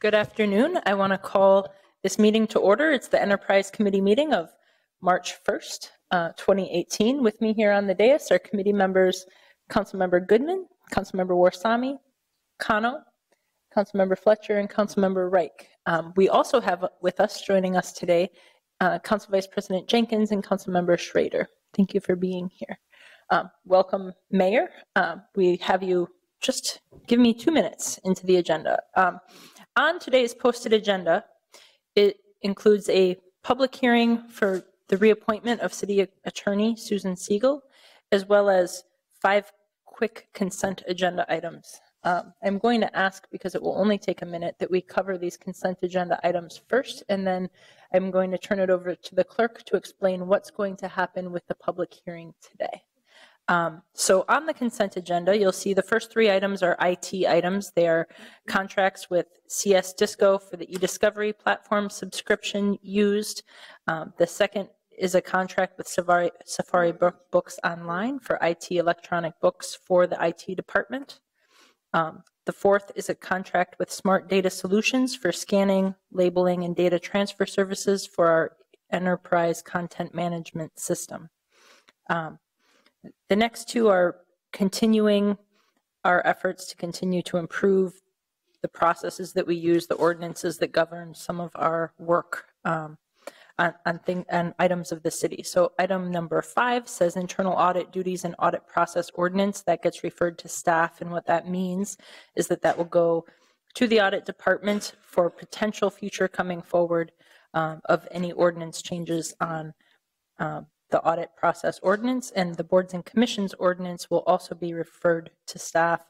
Good afternoon. I want to call this meeting to order. It's the Enterprise Committee meeting of March 1st, 2018. With me here on the dais are committee members, Councilmember Goodman, Councilmember Warsami, Cano, Councilmember Fletcher, and Councilmember Reich. We also have with us, joining us today, Council Vice President Jenkins and Councilmember Schrader. Thank you for being here. Welcome, Mayor. We have you just give me 2 minutes into the agenda. On today's posted agenda, it includes a public hearing for the reappointment of City Attorney Susan Siegel, as well as 5 quick consent agenda items. I'm going to ask, because it will only take a minute, that we cover these consent agenda items first, and then I'm going to turn it over to the clerk to explain what's going to happen with the public hearing today. So on the consent agenda, you'll see the first 3 items are IT items. They are contracts with CS Disco for the e-discovery platform subscription used. The second is a contract with Safari Books Online for IT electronic books for the IT department. The fourth is a contract with Smart Data Solutions for scanning, labeling, and data transfer services for our enterprise content management system. The next 2 are continuing our efforts to continue to improve the processes that we use, the ordinances that govern some of our work on items of the city. So item number 5 says internal audit duties and audit process ordinance. That gets referred to staff, and what that means is that that will go to the audit department for potential future coming forward of any ordinance changes on the audit process ordinance, and the boards and commissions ordinance will also be referred to staff,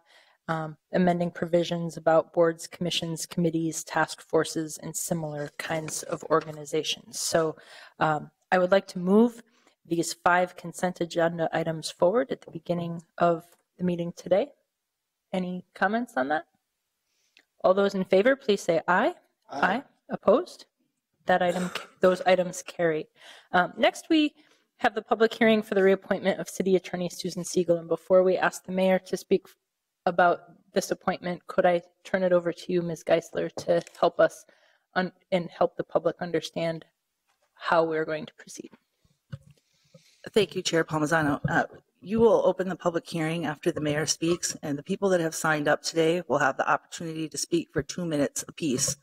amending provisions about boards, commissions, committees, task forces, and similar kinds of organizations. So I would like to move these 5 consent agenda items forward at the beginning of the meeting today. Any comments on that? All those in favor, please say aye. Aye. Opposed? Those items carry. Next, we have the public hearing for the reappointment of City Attorney Susan Siegel. And before we ask the mayor to speak about this appointment, could I turn it over to you, Ms. Geisler, to help us and help the public understand how we're going to proceed? Thank you, Chair Palmisano. You will open the public hearing after the mayor speaks, and the people that have signed up today will have the opportunity to speak for 2 minutes apiece.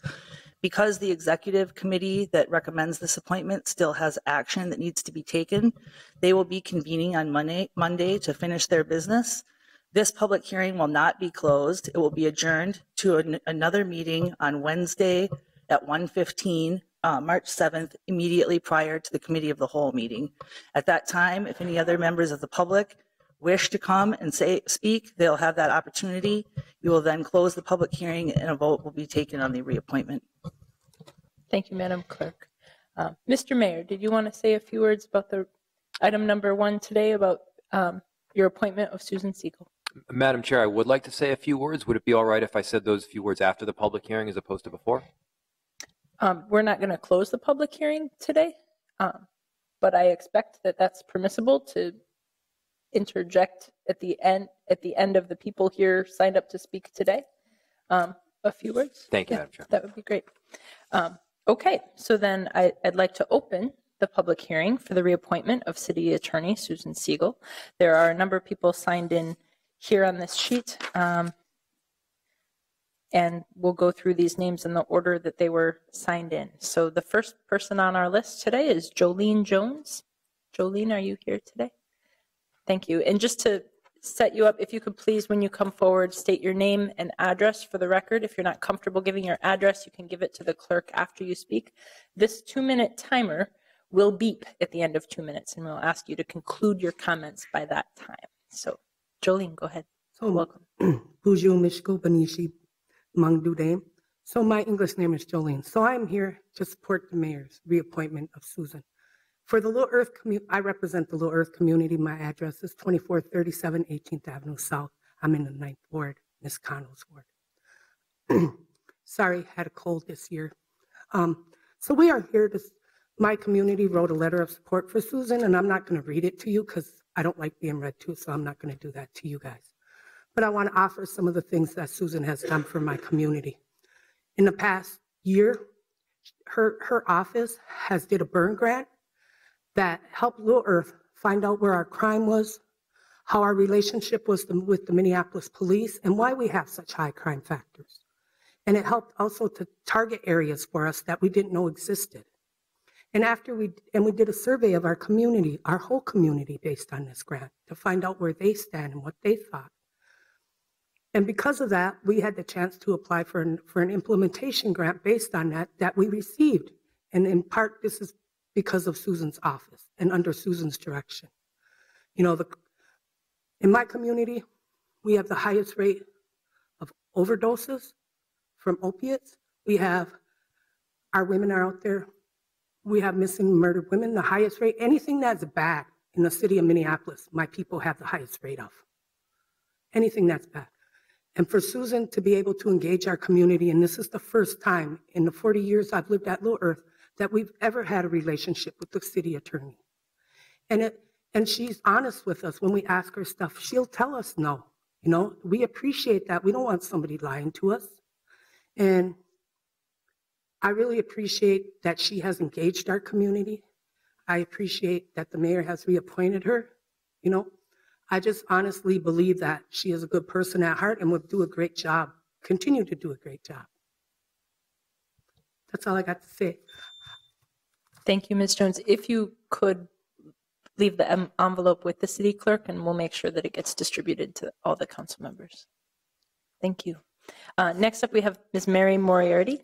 Because the executive committee that recommends this appointment still has action that needs to be taken, they will be convening on Monday to finish their business. This public hearing will not be closed. It will be adjourned to another meeting on Wednesday at 1:15, March 7th, immediately prior to the committee of the whole meeting. At that time, if any other members of the public wish to come and speak, they'll have that opportunity. You will then close the public hearing and a vote will be taken on the reappointment. Thank you, Madam Clerk. Mr. Mayor, did you want to say a few words about the item number 1 today about your appointment of Susan Siegel? Madam Chair, I would like to say a few words. Would it be all right if I said those few words after the public hearing as opposed to before? We're not going to close the public hearing today, but I expect that that's permissible to interject at the end of the people here signed up to speak today. A few words? Thank you, Madam Chair. That would be great. Okay, so then I'd like to open the public hearing for the reappointment of City Attorney Susan Siegel. There are a number of people signed in here on this sheet, and we'll go through these names in the order that they were signed in. So the first person on our list today is Jolene Jones. Jolene, are you here today? Thank you. And just to set you up. If you could please, when you come forward, state your name and address for the record. If you're not comfortable giving your address, you can give it to the clerk after you speak. This 2-minute timer will beep at the end of 2 minutes, and we'll ask you to conclude your comments by that time. So, Jolene, go ahead. Welcome. Bonjour, Mishko Banishi Mangdude. So my English name is Jolene. So I'm here to support the mayor's reappointment of Susan. For the Little Earth community, I represent the Little Earth community. My address is 2437 18th Avenue South. I'm in the 9th Ward, Miss Connell's ward. Sorry, had a cold this year. So we are here to, my community wrote a letter of support for Susan, and I'm not going to read it to you because I don't like being read to, so I'm not going to do that to you guys. But I want to offer some of the things that Susan has done for my community. In the past year, her office has did a burn grant that helped Little Earth find out where our crime was, how our relationship was with the Minneapolis police, and why we have such high crime factors. And it helped also to target areas for us that we didn't know existed. And after we did a survey of our community, our whole community based on this grant, to find out where they stand and what they thought. And because of that, we had the chance to apply for an implementation grant based on that we received. And in part, this is because of Susan's office and under Susan's direction. You know, in my community, we have the highest rate of overdoses from opiates. We have, our women are out there. We have missing murdered women, the highest rate. Anything that's bad in the city of Minneapolis, my people have the highest rate of. Anything that's bad. And for Susan to be able to engage our community, and this is the first time in the 40 years I've lived at Little Earth that we've ever had a relationship with the city attorney. And she's honest with us when we ask her stuff. She'll tell us no. You know, we appreciate that. We don't want somebody lying to us. And I really appreciate that she has engaged our community. I appreciate that the mayor has reappointed her. You know, I just honestly believe that she is a good person at heart and will do a great job, continue to do a great job. That's all I got to say. Thank you, Ms. Jones. If you could leave the envelope with the city clerk, and we'll make sure that it gets distributed to all the council members. Thank you. Next up, we have Ms. Mary Moriarty.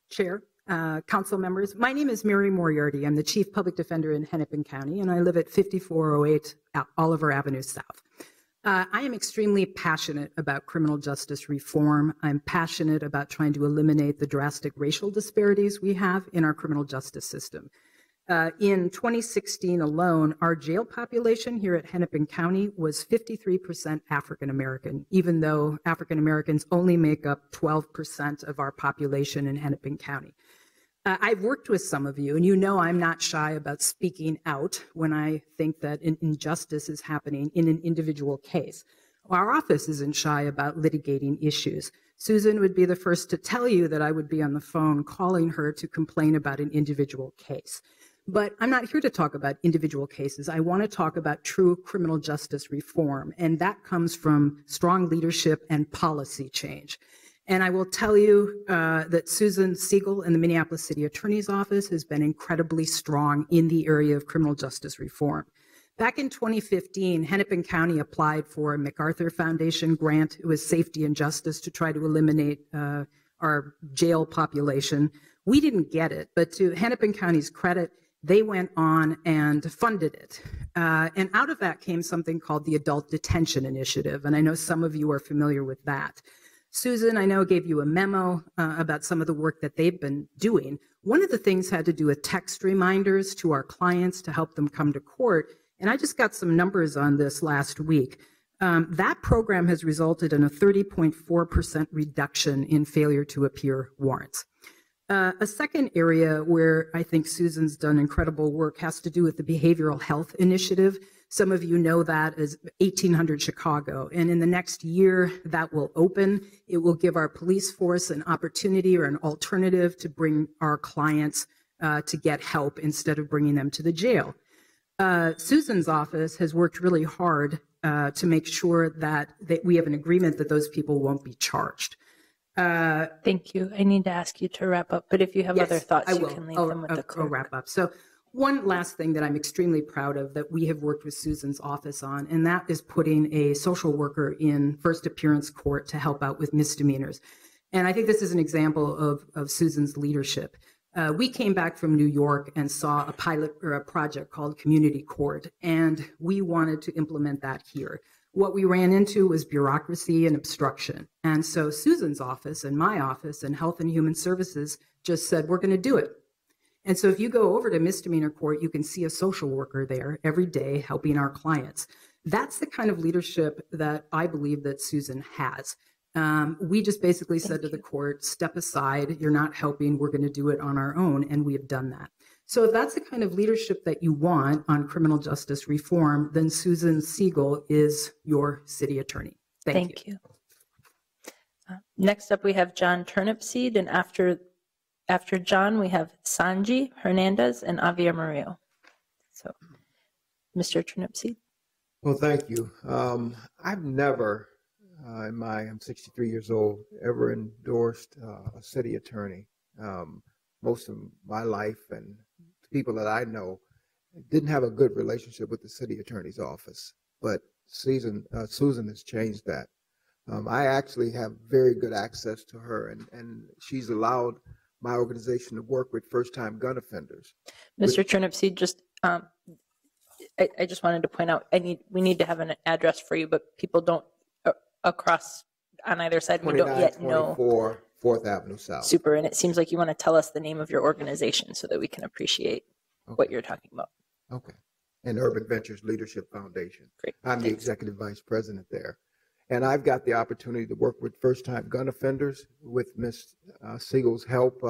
Chair, council members, my name is Mary Moriarty. I'm the Chief Public Defender in Hennepin County, and I live at 5408 Oliver Avenue South. I am extremely passionate about criminal justice reform. I'm passionate about trying to eliminate the drastic racial disparities we have in our criminal justice system. In 2016 alone, our jail population here at Hennepin County was 53% African American, even though African Americans only make up 12% of our population in Hennepin County. I've worked with some of you, and you know I'm not shy about speaking out when I think that an injustice is happening in an individual case. Our office isn't shy about litigating issues. Susan would be the first to tell you that I would be on the phone calling her to complain about an individual case. But I'm not here to talk about individual cases. I want to talk about true criminal justice reform, and that comes from strong leadership and policy change. And I will tell you that Susan Siegel in the Minneapolis City Attorney's Office has been incredibly strong in the area of criminal justice reform. Back in 2015, Hennepin County applied for a MacArthur Foundation grant. It was safety and justice to try to eliminate our jail population. We didn't get it, but to Hennepin County's credit, they went on and funded it. And out of that came something called the Adult Detention Initiative, and I know some of you are familiar with that. Susan, I know, gave you a memo about some of the work that they've been doing. One of the things had to do with text reminders to our clients to help them come to court, and I just got some numbers on this last week. That program has resulted in a 30.4% reduction in failure to appear warrants. A second area where I think Susan's done incredible work has to do with the Behavioral Health Initiative. Some of you know that as 1800 Chicago. And in the next year, that will open. It will give our police force an opportunity or an alternative to bring our clients to get help instead of bringing them to the jail. Susan's office has worked really hard to make sure that we have an agreement that those people won't be charged. Thank you. I need to ask you to wrap up, but if you have other thoughts, I you will. can leave them with the I'll clerk. wrap up. So one last thing that I'm extremely proud of that we have worked with Susan's office on, and that is putting a social worker in first appearance court to help out with misdemeanors. And I think this is an example of Susan's leadership. We came back from New York and saw a pilot or a project called Community Court, and we wanted to implement that here. What we ran into was bureaucracy and obstruction. And so Susan's office and my office and Health and Human Services just said, we're going to do it. And so if you go over to misdemeanor court, you can see a social worker there every day helping our clients. That's the kind of leadership that I believe that Susan has. We just basically said to the court, step aside, you're not helping, we're going to do it on our own, and we have done that. So if that's the kind of leadership that you want on criminal justice reform, then Susan Siegel is your city attorney. Thank you. Next up, we have John Turnip Seed, and after John, we have Sahni Hernandez and Xavier Moody. So, Mr. Turnip Seed. Well, thank you. I've never, I'm 63 years old, ever endorsed a city attorney. Most of my life and people that I know didn't have a good relationship with the city attorney's office. But Susan has changed that. I actually have very good access to her, and she's allowed my organization to work with first-time gun offenders. Mr. Turnip Seed, just I just wanted to point out, we need to have an address for you, but people don't across on either side. We don't yet know. 4th Avenue South. Super, and it seems like you want to tell us the name of your organization so that we can appreciate what you're talking about. Okay. And Urban Ventures Leadership Foundation. Great. I'm the executive vice president there. And I've got the opportunity to work with first-time gun offenders with Ms. Siegel's help.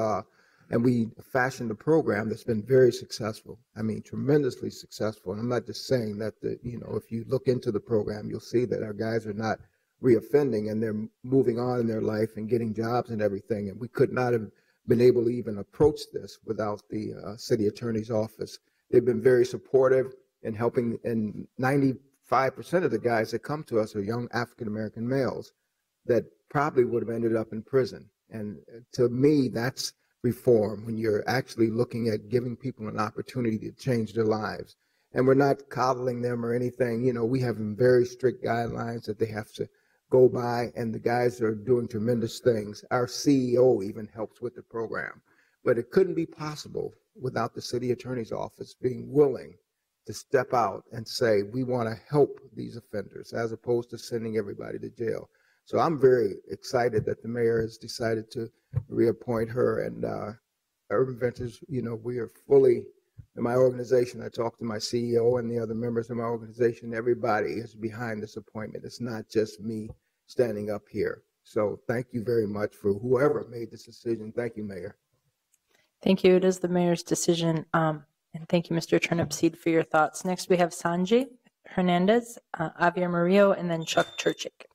And we fashioned a program that's been very successful. I mean, tremendously successful. And I'm not just saying that, if you look into the program, you'll see that our guys are not reoffending and they're moving on in their life and getting jobs and everything. And we could not have been able to even approach this without the city attorney's office. They've been very supportive in helping, and 95% of the guys that come to us are young African-American males that probably would have ended up in prison. And to me, that's reform, when you're actually looking at giving people an opportunity to change their lives. And we're not coddling them or anything. We have very strict guidelines that they have to go by, and the guys are doing tremendous things. Our CEO even helps with the program. But it couldn't be possible without the city attorney's office being willing to step out and say, we want to help these offenders, as opposed to sending everybody to jail. So I'm very excited that the mayor has decided to reappoint her, and Urban Ventures, we are fully, in my organization, I talked to my CEO and the other members of my organization, everybody is behind this appointment. It's not just me standing up here. So thank you very much for whoever made this decision. Thank you, Mayor. Thank you. It is the mayor's decision. And thank you, Mr. Turnip Seed, for your thoughts. Next, we have Sahni Hernandez, Xavier Moody, and then Chuck Turchik.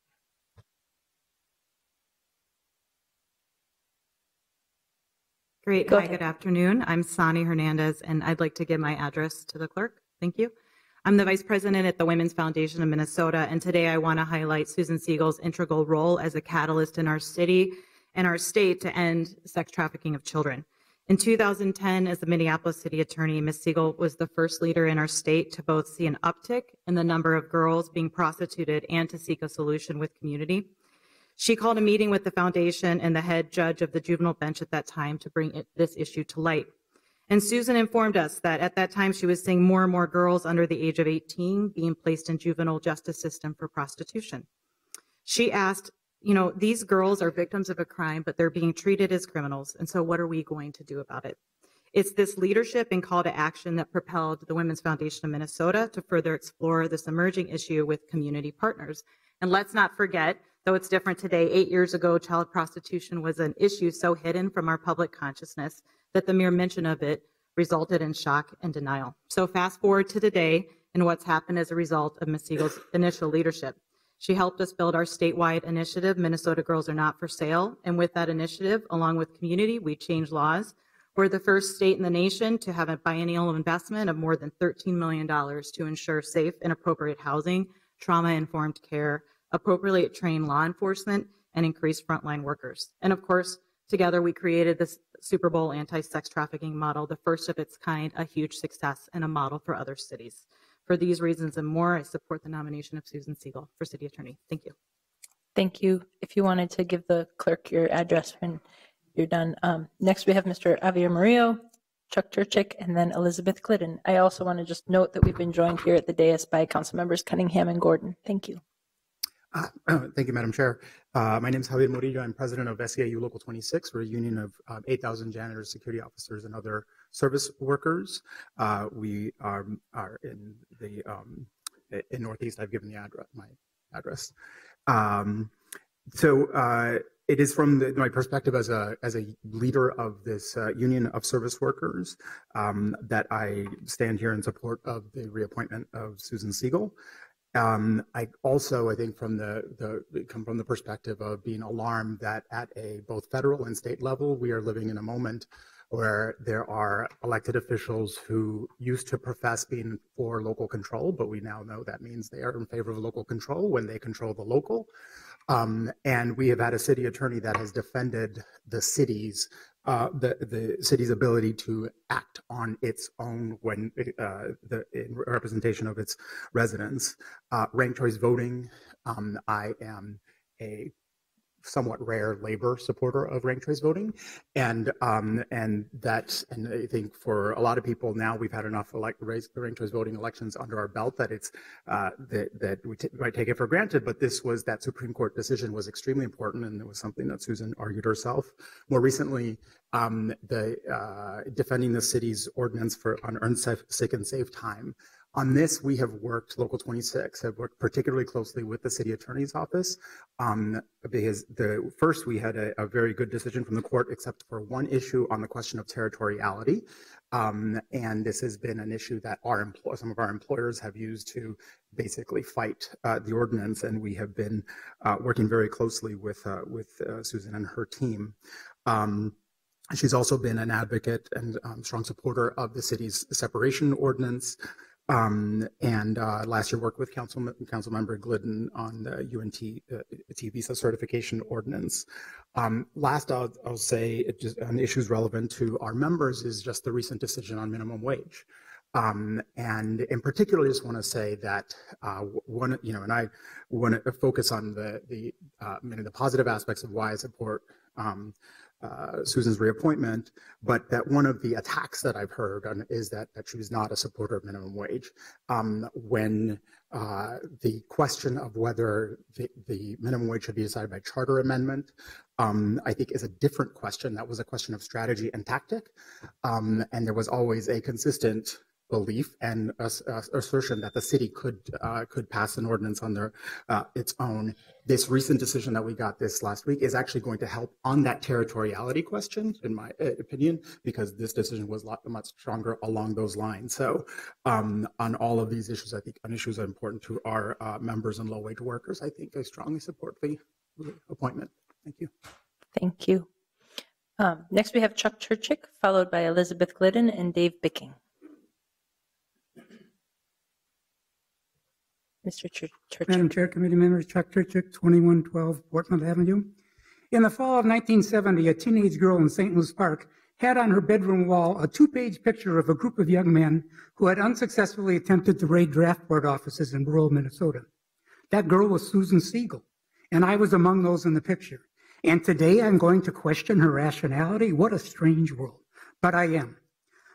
Great. Hi, good afternoon. I'm Sahni Hernandez, and I'd like to give my address to the clerk. Thank you. I'm the vice president at the Women's Foundation of Minnesota, and today I want to highlight Susan Siegel's integral role as a catalyst in our city and our state to end sex trafficking of children. In 2010, as the Minneapolis city attorney, Ms. Siegel was the first leader in our state to both see an uptick in the number of girls being prostituted and to seek a solution with community. She called a meeting with the foundation and the head judge of the juvenile bench at that time to bring this issue to light. And Susan informed us that at that time she was seeing more and more girls under the age of 18 being placed in juvenile justice system for prostitution. She asked, these girls are victims of a crime, but they're being treated as criminals. And so what are we going to do about it? It's this leadership and call to action that propelled the Women's Foundation of Minnesota to further explore this emerging issue with community partners. And let's not forget, though it's different today, 8 years ago, child prostitution was an issue so hidden from our public consciousness that the mere mention of it resulted in shock and denial. So fast forward to today and what's happened as a result of Ms. Siegel's initial leadership. She helped us build our statewide initiative, Minnesota Girls Are Not for Sale. And with that initiative, along with community, we changed laws. We're the first state in the nation to have a biennial investment of more than $13 million to ensure safe and appropriate housing, trauma-informed care, appropriately trained law enforcement, and increase frontline workers. And of course, together we created this Super Bowl anti-sex trafficking model, the first of its kind, a huge success and a model for other cities. For these reasons and more, I support the nomination of Susan Siegel for City Attorney. Thank you. Thank you. If you wanted to give the clerk your address when you're done. Next, we have Mr. Xavier Moody, Chuck Turchick, and then Elizabeth Glidden. I also want to just note that we've been joined here at the dais by Council Members Cunningham and Gordon. Thank you. Thank you, Madam Chair. My name is Xavier Moody. I'm president of SEIU Local 26. We're a union of 8,000 janitors, security officers, and other service workers. We are in the in Northeast. I've given the address, my address. It is from my perspective as a leader of this union of service workers that I stand here in support of the reappointment of Susan Siegel. I think come from the perspective of being alarmed that at a both federal and state level, we are living in a moment where there are elected officials who used to profess being for local control, but we now know that means they are in favor of local control when they control the local. And we have had a city attorney that has defended the city's ability to act on its own when in representation of its residents. Ranked choice voting. I am a somewhat rare labor supporter of ranked choice voting, and I think for a lot of people now we've had enough ranked choice voting elections under our belt that it's that we might take it for granted. But that Supreme Court decision was extremely important, and it was something that Susan argued herself. More recently, defending the city's ordinance on earned sick and safe time. On this, we have worked, Local 26, have worked particularly closely with the city attorney's office because first we had a very good decision from the court, except for one issue on the question of territoriality. And this has been an issue that some of our employers have used to basically fight the ordinance, and we have been working very closely with Susan and her team. She's also been an advocate and strong supporter of the city's separation ordinance. Last year worked with Councilmember Glidden on the UNT visa certification ordinance. Last, I'll say just on issues relevant to our members is just the recent decision on minimum wage. And in particular, I just want to say that and I want to focus on the positive aspects of why I support Susan's reappointment, but that one of the attacks that I've heard is that she was not a supporter of minimum wage. When the question of whether the minimum wage should be decided by charter amendment, I think is a different question. That was a question of strategy and tactic, and there was always a consistent belief and assertion that the city could pass an ordinance on its own. This recent decision that we got this last week is actually going to help on that territoriality question, in my opinion, because this decision was much stronger along those lines. So on all of these issues, I think on issues that are important to our members and low-wage workers, I think I strongly support the appointment. Thank you. Thank you. Next, we have Chuck Turchick, followed by Elizabeth Glidden and Dave Bicking. Mr. Turchick. Madam Chair, committee members, Chuck Turchick, 2112 Portland Avenue. In the fall of 1970, a teenage girl in St. Louis Park had on her bedroom wall a 2-page picture of a group of young men who had unsuccessfully attempted to raid draft board offices in rural Minnesota. That girl was Susan Siegel, and I was among those in the picture. And today I'm going to question her rationality. What a strange world, but I am.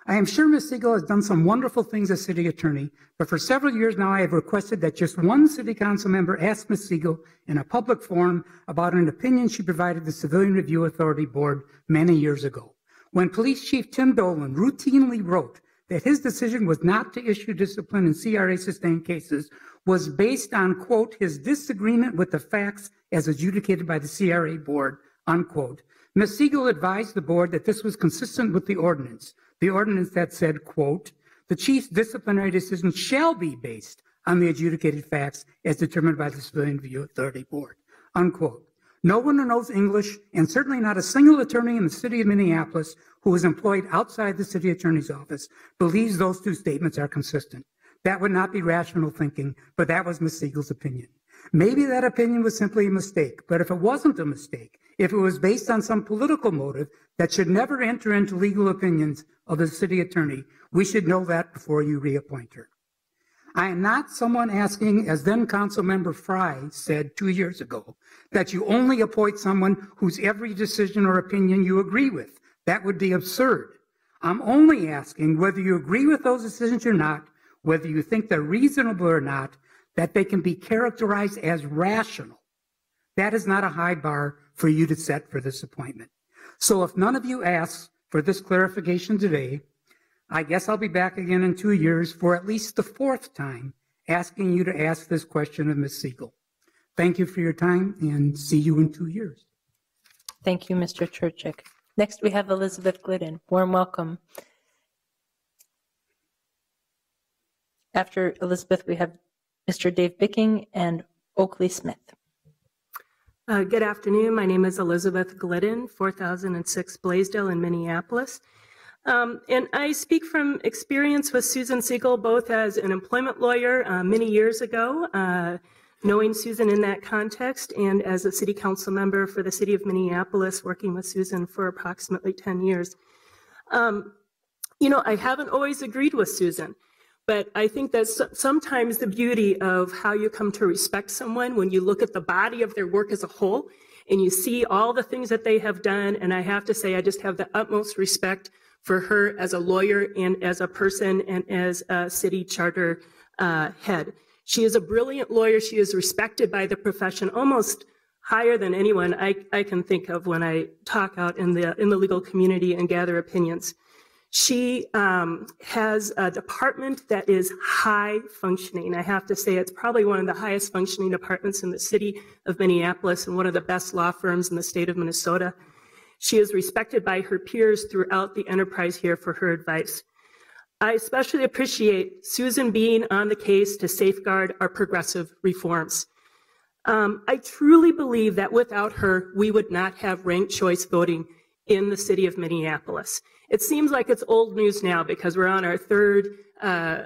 I am sure Ms. Siegel has done some wonderful things as city attorney, but for several years now I have requested that just one city council member ask Ms. Siegel in a public forum about an opinion she provided the Civilian Review Authority Board many years ago, when Police Chief Tim Dolan routinely wrote that his decision was not to issue discipline in CRA-sustained cases was based on, quote, his disagreement with the facts as adjudicated by the CRA Board, unquote. Ms. Siegel advised the board that this was consistent with the ordinance that said, quote, the chief's disciplinary decision shall be based on the adjudicated facts as determined by the Civilian Review Authority Board, unquote. No one who knows English, and certainly not a single attorney in the city of Minneapolis who is employed outside the city attorney's office, believes those two statements are consistent. That would not be rational thinking, but that was Ms. Siegel's opinion. Maybe that opinion was simply a mistake, but if it wasn't a mistake, if it was based on some political motive that should never enter into legal opinions of the city attorney, we should know that before you reappoint her. I am not someone asking, as then Council Member Fry said 2 years ago, that you only appoint someone whose every decision or opinion you agree with. That would be absurd. I'm only asking whether you agree with those decisions or not, whether you think they're reasonable or not, that they can be characterized as rational. That is not a high bar for you to set for this appointment. So if none of you asks for this clarification today, I guess I'll be back again in 2 years for at least the fourth time asking you to ask this question of Ms. Siegel. Thank you for your time and see you in 2 years. Thank you, Mr. Churchick. Next, we have Elizabeth Glidden. Warm welcome. After Elizabeth, we have Mr. Dave Bicking and Oakley Smith. Good afternoon. My name is Elizabeth Glidden, 4006 Blaisdell in Minneapolis. And I speak from experience with Susan Siegel, both as an employment lawyer many years ago, knowing Susan in that context, and as a city council member for the city of Minneapolis, working with Susan for approximately 10 years. You know, I haven't always agreed with Susan, but I think that's sometimes the beauty of how you come to respect someone when you look at the body of their work as a whole and you see all the things that they have done. And I have to say, I just have the utmost respect for her as a lawyer and as a person and as a city charter head. She is a brilliant lawyer. She is respected by the profession almost higher than anyone I can think of when I talk out in the legal community and gather opinions. She has a department that is high functioning. I have to say it's probably one of the highest functioning departments in the city of Minneapolis and one of the best law firms in the state of Minnesota. She is respected by her peers throughout the enterprise here for her advice. I especially appreciate Susan being on the case to safeguard our progressive reforms. I truly believe that without her, we would not have ranked choice voting in the city of Minneapolis. It seems like it's old news now because we're on our third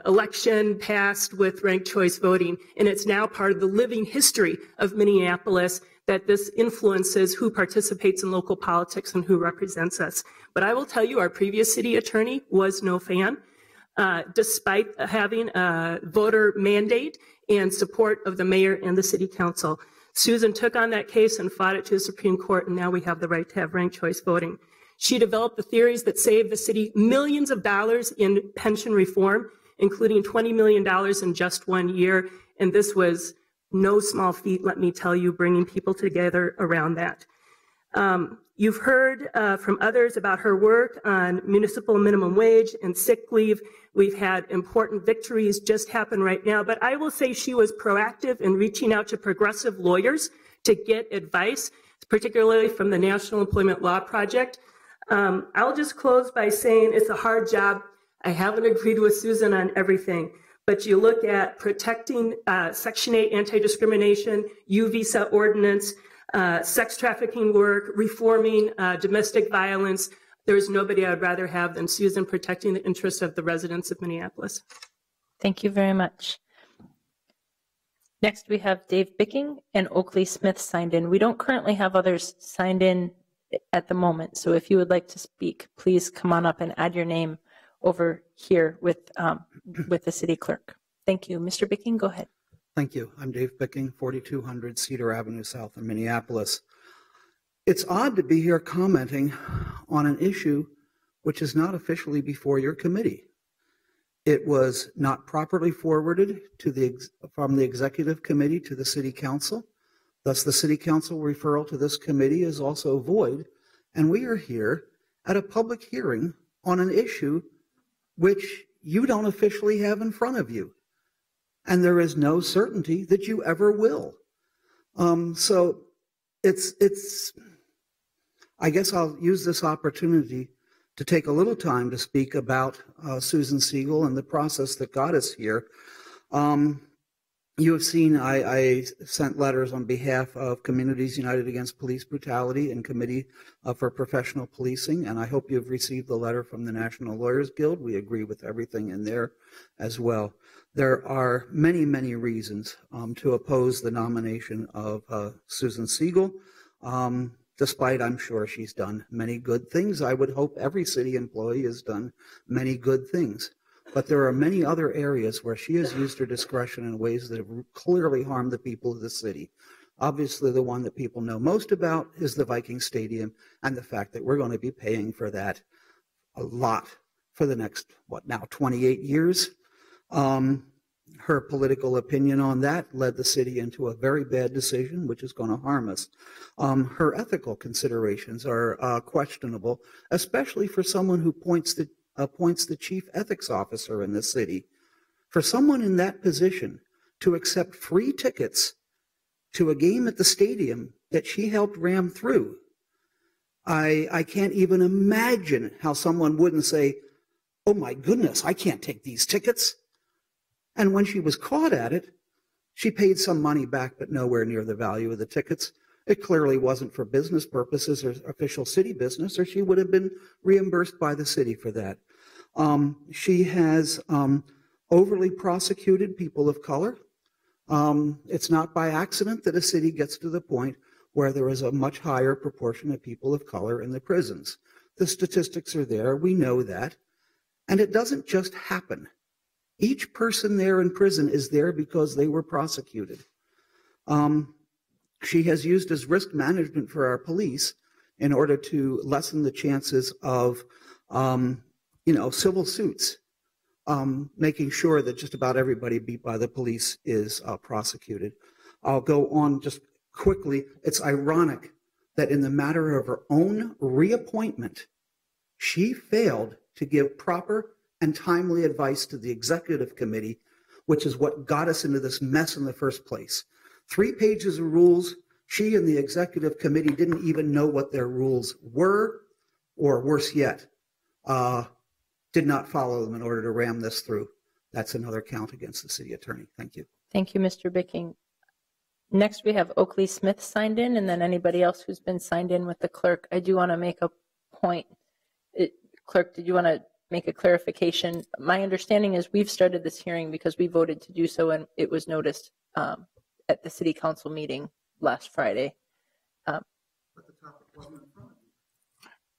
election passed with ranked choice voting, and it's now part of the living history of Minneapolis that this influences who participates in local politics and who represents us. But I will tell you, our previous city attorney was no fan, despite having a voter mandate and support of the mayor and the city council. Susan took on that case and fought it to the Supreme Court, and now we have the right to have ranked choice voting. She developed the theories that saved the city millions of dollars in pension reform, including $20 million in just 1 year. And this was no small feat, let me tell you, bringing people together around that. You've heard from others about her work on municipal minimum wage and sick leave. We've had important victories just happen right now, but I will say she was proactive in reaching out to progressive lawyers to get advice, particularly from the National Employment Law Project. I'll just close by saying it's a hard job. I haven't agreed with Susan on everything, but you look at protecting Section 8 anti-discrimination, U visa ordinance, sex trafficking work, reforming domestic violence. There's nobody I'd rather have than Susan protecting the interests of the residents of Minneapolis. Thank you very much. Next, we have Dave Bicking and Oakley Smith signed in. We don't currently have others signed in at the moment, so if you would like to speak, please come on up and add your name over here with the city clerk. Thank you. Mr. Bicking, go ahead. Thank you. I'm Dave Bicking, 4200 Cedar Avenue South in Minneapolis. It's odd to be here commenting on an issue which is not officially before your committee. It was not properly forwarded to from the executive committee to the city council. Thus, the city council referral to this committee is also void, and we are here at a public hearing on an issue which you don't officially have in front of you. And there is no certainty that you ever will. So I guess I'll use this opportunity to take a little time to speak about Susan Siegel and the process that got us here. You have seen I sent letters on behalf of Communities United Against Police Brutality and Committee for Professional Policing, and I hope you've received the letter from the National Lawyers Guild. We agree with everything in there as well. There are many, many reasons to oppose the nomination of Susan Siegel, despite I'm sure she's done many good things. I would hope every city employee has done many good things. But there are many other areas where she has used her discretion in ways that have clearly harmed the people of the city. Obviously, the one that people know most about is the Viking Stadium and the fact that we're going to be paying for that a lot for the next, 28 years. Her political opinion on that led the city into a very bad decision, which is going to harm us. Her ethical considerations are questionable, especially for someone who appoints the chief ethics officer in the city. For someone in that position to accept free tickets to a game at the stadium that she helped ram through, I can't even imagine how someone wouldn't say, oh my goodness, I can't take these tickets. And when she was caught at it, she paid some money back, but nowhere near the value of the tickets. It clearly wasn't for business purposes or official city business, or she would have been reimbursed by the city for that. She has overly prosecuted people of color. It's not by accident that a city gets to the point where there is a much higher proportion of people of color in the prisons. The statistics are there. We know that. And it doesn't just happen. Each person there in prison is there because they were prosecuted. She has used as risk management for our police in order to lessen the chances of, civil suits, making sure that just about everybody beat by the police is prosecuted. I'll go on just quickly. It's ironic that in the matter of her own reappointment, she failed to give proper and timely advice to the executive committee, which is what got us into this mess in the first place. 3 pages of rules. She and the executive committee didn't even know what their rules were, or worse yet, did not follow them in order to ram this through. That's another count against the city attorney. Thank you. Thank you, Mr. Bicking. Next, we have Oakley Smith signed in, and then anybody else who's been signed in with the clerk. I do want to make a point. Clerk, did you want to make a clarification? My understanding is we've started this hearing because we voted to do so, and it was noticed at the city council meeting last Friday.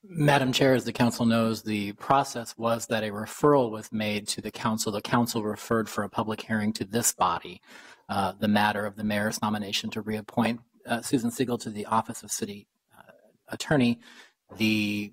Madam Chair, as the council knows, the process was that a referral was made to the council. The council referred for a public hearing to this body, the matter of the mayor's nomination to reappoint Susan Siegel to the office of city attorney. The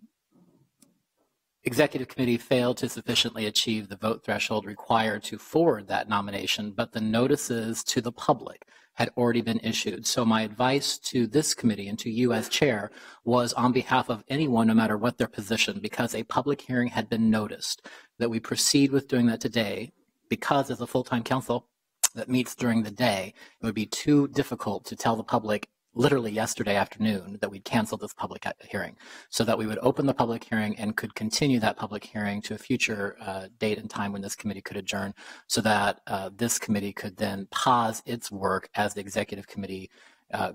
executive committee failed to sufficiently achieve the vote threshold required to forward that nomination, but the notices to the public had already been issued. So my advice to this committee and to you as chair was on behalf of anyone, no matter what their position, because a public hearing had been noticed, that we proceed with doing that today, because as a full-time council that meets during the day, it would be too difficult to tell the public literally yesterday afternoon that we'd cancel this public hearing, so that we would open the public hearing and could continue that public hearing to a future date and time when this committee could adjourn, so that this committee could then pause its work as the executive committee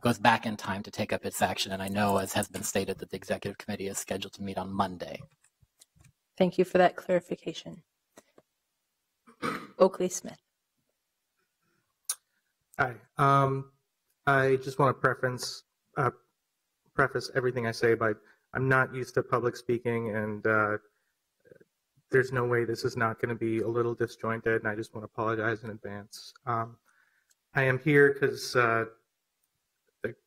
goes back in time to take up its action. And I know, as has been stated, that the executive committee is scheduled to meet on Monday. Thank you for that clarification. Oakley Smith. Hi. I just want to preface everything I say by I'm not used to public speaking, and there's no way this is not going to be a little disjointed, and I just want to apologize in advance. I am here because the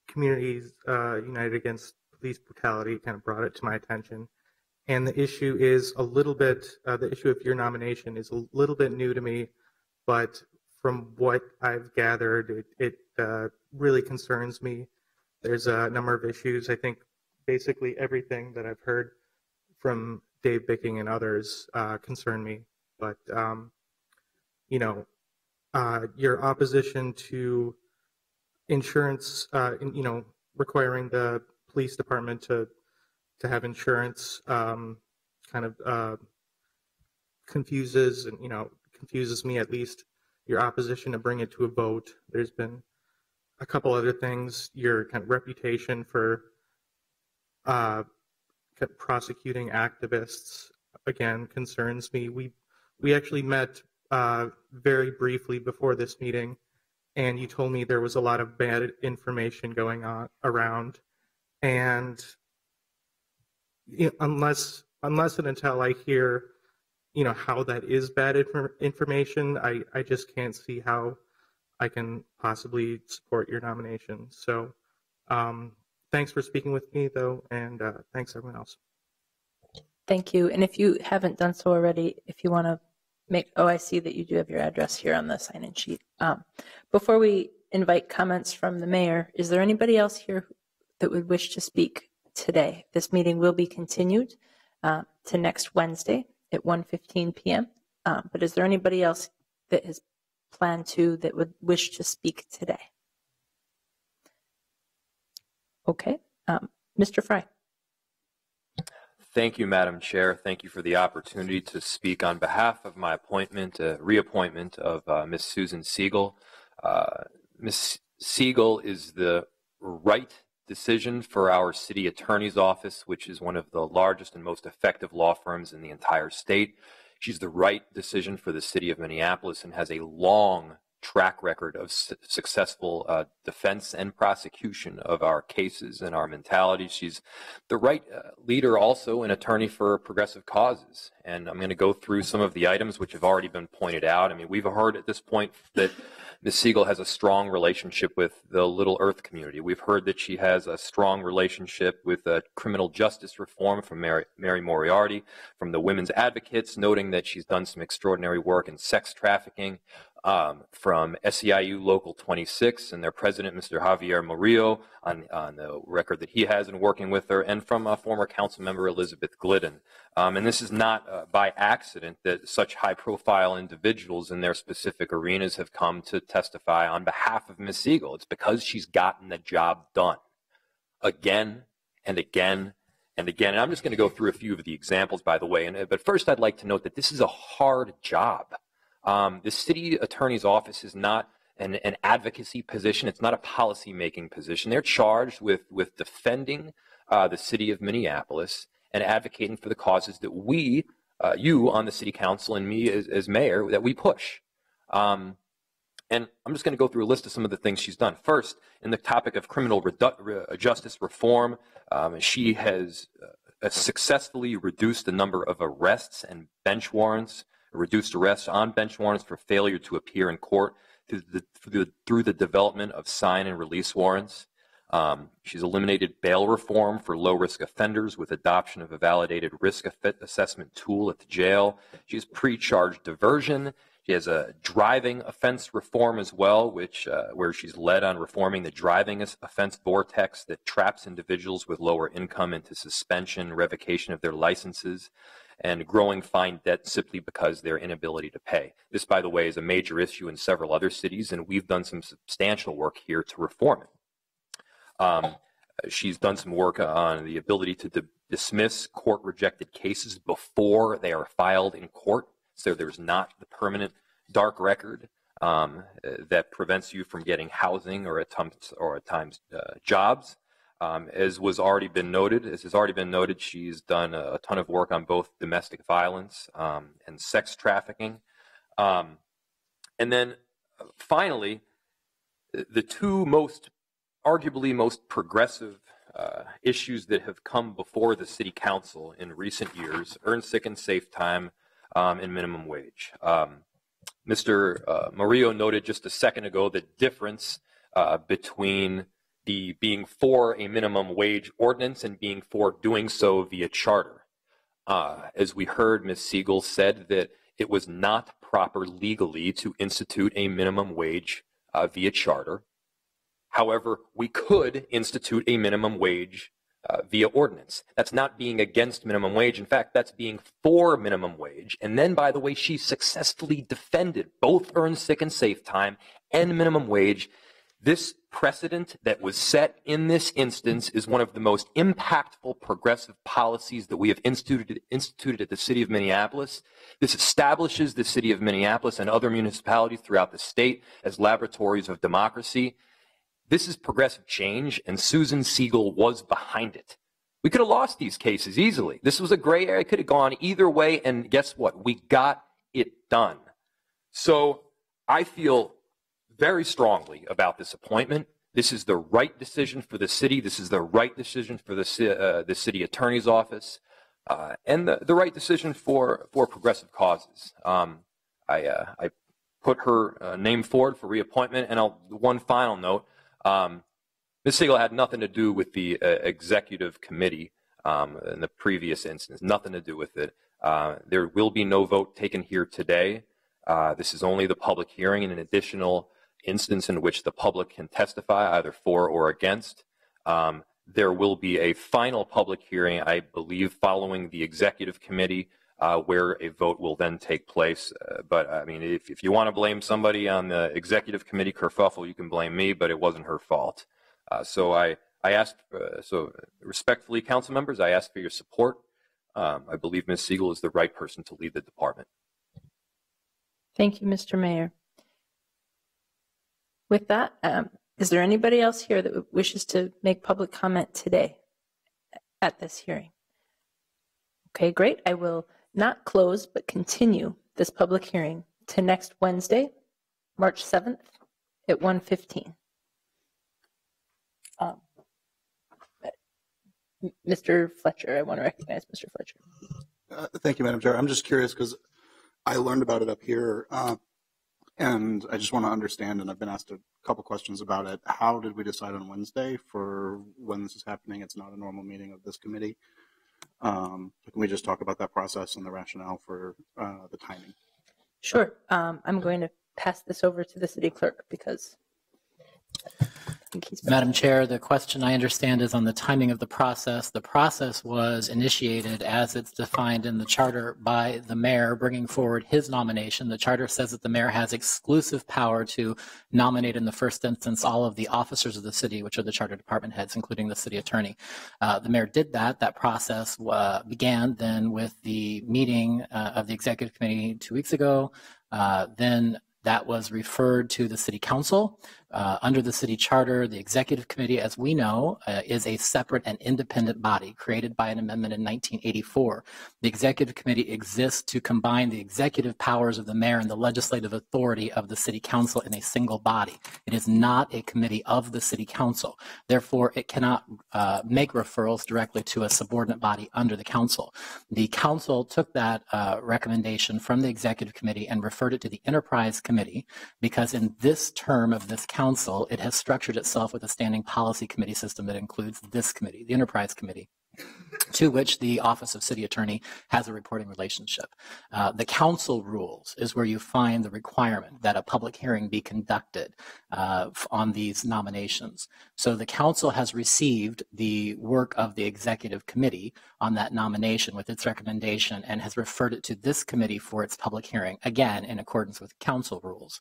Communities United Against Police Brutality kind of brought it to my attention, and the issue is a little bit, the issue of your nomination is a little bit new to me, but from what I've gathered, it really concerns me. There's a number of issues. I think basically everything that I've heard from Dave Bicking and others concern me. But, your opposition to insurance, requiring the police department to have insurance kind of confuses me at least. your opposition to bring it to a vote. There's been a couple other things. Your kind of reputation for prosecuting activists, again, concerns me. We actually met very briefly before this meeting, and you told me there was a lot of bad information going on around. And unless and until I hear, how that is bad information, I just can't see how I can possibly support your nomination. So thanks for speaking with me, though, and thanks everyone else. Thank you. And if you haven't done so already, if you want to I see that you do have your address here on the sign-in sheet. Before we invite comments from the mayor, is there anybody else here that would wish to speak today? This meeting will be continued to next Wednesday at 1:15 p.m. But is there anybody else that has planned to that would wish to speak today? Okay. Mr. Fry. Thank you, Madam Chair. Thank you for the opportunity to speak on behalf of my reappointment of Ms. Susan Siegel. Ms. Siegel is the right decision for our city attorney's office, which is one of the largest and most effective law firms in the entire state. She's the right decision for the city of Minneapolis and has a long track record of successful defense and prosecution of our cases and our mentality. She's the right leader, also an attorney for progressive causes. And I'm going to go through some of the items which have already been pointed out. I mean, we've heard at this point that Ms. Siegel has a strong relationship with the Little Earth community. We've heard that she has a strong relationship with criminal justice reform from Mary Moriarty, from the women's advocates, noting that she's done some extraordinary work in sex trafficking, from SEIU Local 26 and their president, Mr. Xavier Moody, on the record that he has in working with her, and from former council member Elizabeth Glidden. And this is not by accident that such high-profile individuals in their specific arenas have come to testify on behalf of Ms. Siegel. It's because she's gotten the job done again and again and again. And I'm just going to go through a few of the examples, by the way. But first, I'd like to note that this is a hard job. The city attorney's office is not an advocacy position. It's not a policy-making position. They're charged with defending the city of Minneapolis and advocating for the causes that we, you on the city council and me as mayor, that we push. And I'm just going to go through a list of some of the things she's done. First, in the topic of criminal justice reform, she has successfly reduced the number of arrests and bench warrants, reduced arrests on bench warrants for failure to appear in court through the development of sign and release warrants. She's eliminated bail reform for low-risk offenders with adoption of a validated risk assessment tool at the jail. She has pre-charge diversion. She has a driving offense reform as well, where she's led on reforming the driving offense vortex that traps individuals with lower income into suspension, revocation of their licenses, and growing fine debt simply because their inability to pay. This, by the way, is a major issue in several other cities, and we've done some substantial work here to reform it. She's done some work on the ability to dismiss court-rejected cases before they are filed in court, so there's not the permanent dark record that prevents you from getting housing or at times jobs. As has already been noted, she's done a ton of work on both domestic violence and sex trafficking. And then finally, the two arguably most progressive issues that have come before the city council in recent years: earned sick and safe time and minimum wage. Mr. Murillo noted just a second ago the difference between being for a minimum wage ordinance and being for doing so via charter. As we heard, Ms. Siegel said that it was not proper legally to institute a minimum wage via charter. However, we could institute a minimum wage via ordinance. That's not being against minimum wage. In fact, that's being for minimum wage. And then, by the way, she successfully defended both earned sick and safe time and minimum wage This precedent that was set in this instance is one of the most impactful progressive policies that we have instituted at the city of Minneapolis. This establishes the city of Minneapolis and other municipalities throughout the state as laboratories of democracy. This is progressive change, and Susan Siegel was behind it. We could have lost these cases easily. This was a gray area. It could have gone either way, and guess what? We got it done. So I feel very strongly about this appointment. This is the right decision for the city. This is the right decision for the city attorney's office, and the right decision for progressive causes. I put her name forward for reappointment. And one final note, Ms. Siegel had nothing to do with the executive committee in the previous instance, nothing to do with it. There will be no vote taken here today. This is only the public hearing and an additional instance in which the public can testify either for or against. There will be a final public hearing, I believe, following the executive committee, where a vote will then take place. But I mean, if you want to blame somebody on the executive committee kerfuffle, you can blame me, but it wasn't her fault. So I asked, so respectfully, council members, I ask for your support. I believe Ms. Siegel is the right person to lead the department. Thank you, Mr. Mayor. With that, is there anybody else here that wishes to make public comment today at this hearing? Okay, great. I will not close, but continue this public hearing to next Wednesday, March 7th at 1:15. Mr. Fletcher, I want to recognize Mr. Fletcher. Thank you, Madam Chair. I'm just curious because I learned about it up here, and I just want to understand, and I've been asked a couple questions about it. How did we decide on Wednesday for when this is happening? It's not a normal meeting of this committee. Can we just talk about that process and the rationale for the timing? Sure. I'm going to pass this over to the city clerk because I think he's... Madam Chair, the question I understand is on the timing of the process. The process was initiated as it's defined in the charter by the mayor bringing forward his nomination. The charter says that the mayor has exclusive power to nominate in the first instance all of the officers of the city, which are the charter department heads, including the city attorney. The mayor did that. That process began then with the meeting of the executive committee 2 weeks ago. Then that was referred to the city council. Under the city charter, the executive committee, as we know, is a separate and independent body created by an amendment in 1984. The executive committee exists to combine the executive powers of the mayor and the legislative authority of the city council in a single body. It is not a committee of the city council. Therefore, it cannot make referrals directly to a subordinate body under the council. The council took that recommendation from the executive committee and referred it to the enterprise committee because in this term of this council, it has structured itself with a standing policy committee system that includes this committee, the enterprise committee, to which the Office of City Attorney has a reporting relationship. The council rules is where you find the requirement that a public hearing be conducted on these nominations. So the council has received the work of the executive committee on that nomination with its recommendation and has referred it to this committee for its public hearing, again, in accordance with council rules.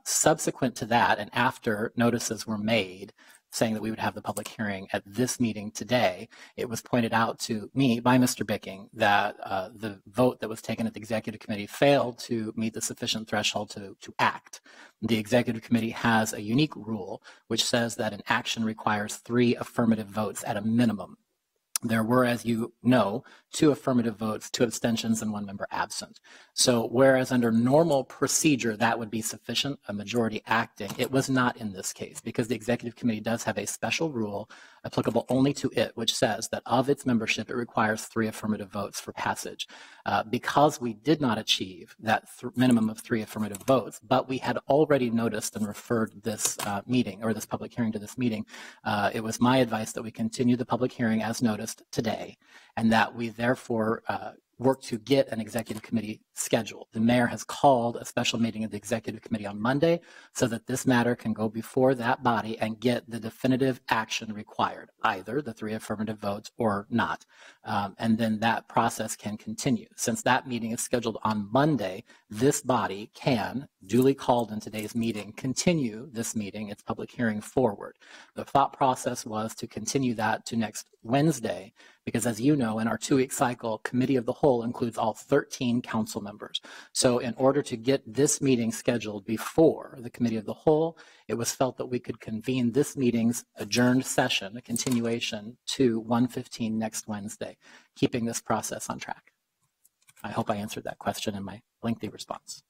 Subsequent to that, and after notices were made saying that we would have the public hearing at this meeting today, it was pointed out to me by Mr. Bicking that the vote that was taken at the executive committee failed to meet the sufficient threshold to act. The executive committee has a unique rule which says that an action requires 3 affirmative votes at a minimum. There were, as you know, 2 affirmative votes, 2 abstentions, and 1 member absent. So whereas under normal procedure that would be sufficient, a majority acting, it was not in this case because the executive committee does have a special rule applicable only to it, which says that of its membership it requires 3 affirmative votes for passage. Because we did not achieve that minimum of 3 affirmative votes, but we had already noticed and referred this meeting or this public hearing to this meeting, it was my advice that we continue the public hearing as noticed today, and that we therefore work to get an executive committee scheduled. The mayor has called a special meeting of the executive committee on Monday so that this matter can go before that body and get the definitive action required, either the 3 affirmative votes or not. And then that process can continue. Since that meeting is scheduled on Monday, this body can, duly called in today's meeting, continue this meeting, its public hearing forward. The thought process was to continue that to next Wednesday, because as you know, in our 2-week cycle, committee of the whole includes all 13 council members. So in order to get this meeting scheduled before the committee of the whole, it was felt that we could convene this meeting's adjourned session, a continuation, to 1:15 next Wednesday, keeping this process on track. I hope I answered that question in my lengthy response.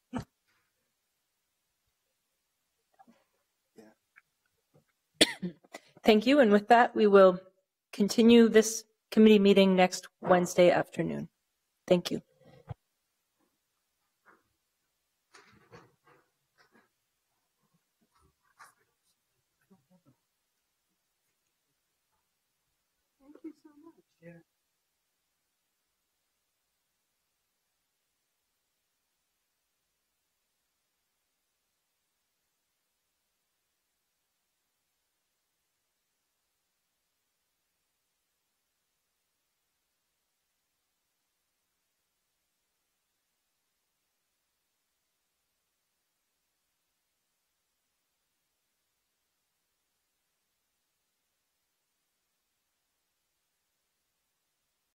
Thank you. And with that, we will continue this committee meeting next Wednesday afternoon. Thank you. Thank you so much. Yeah.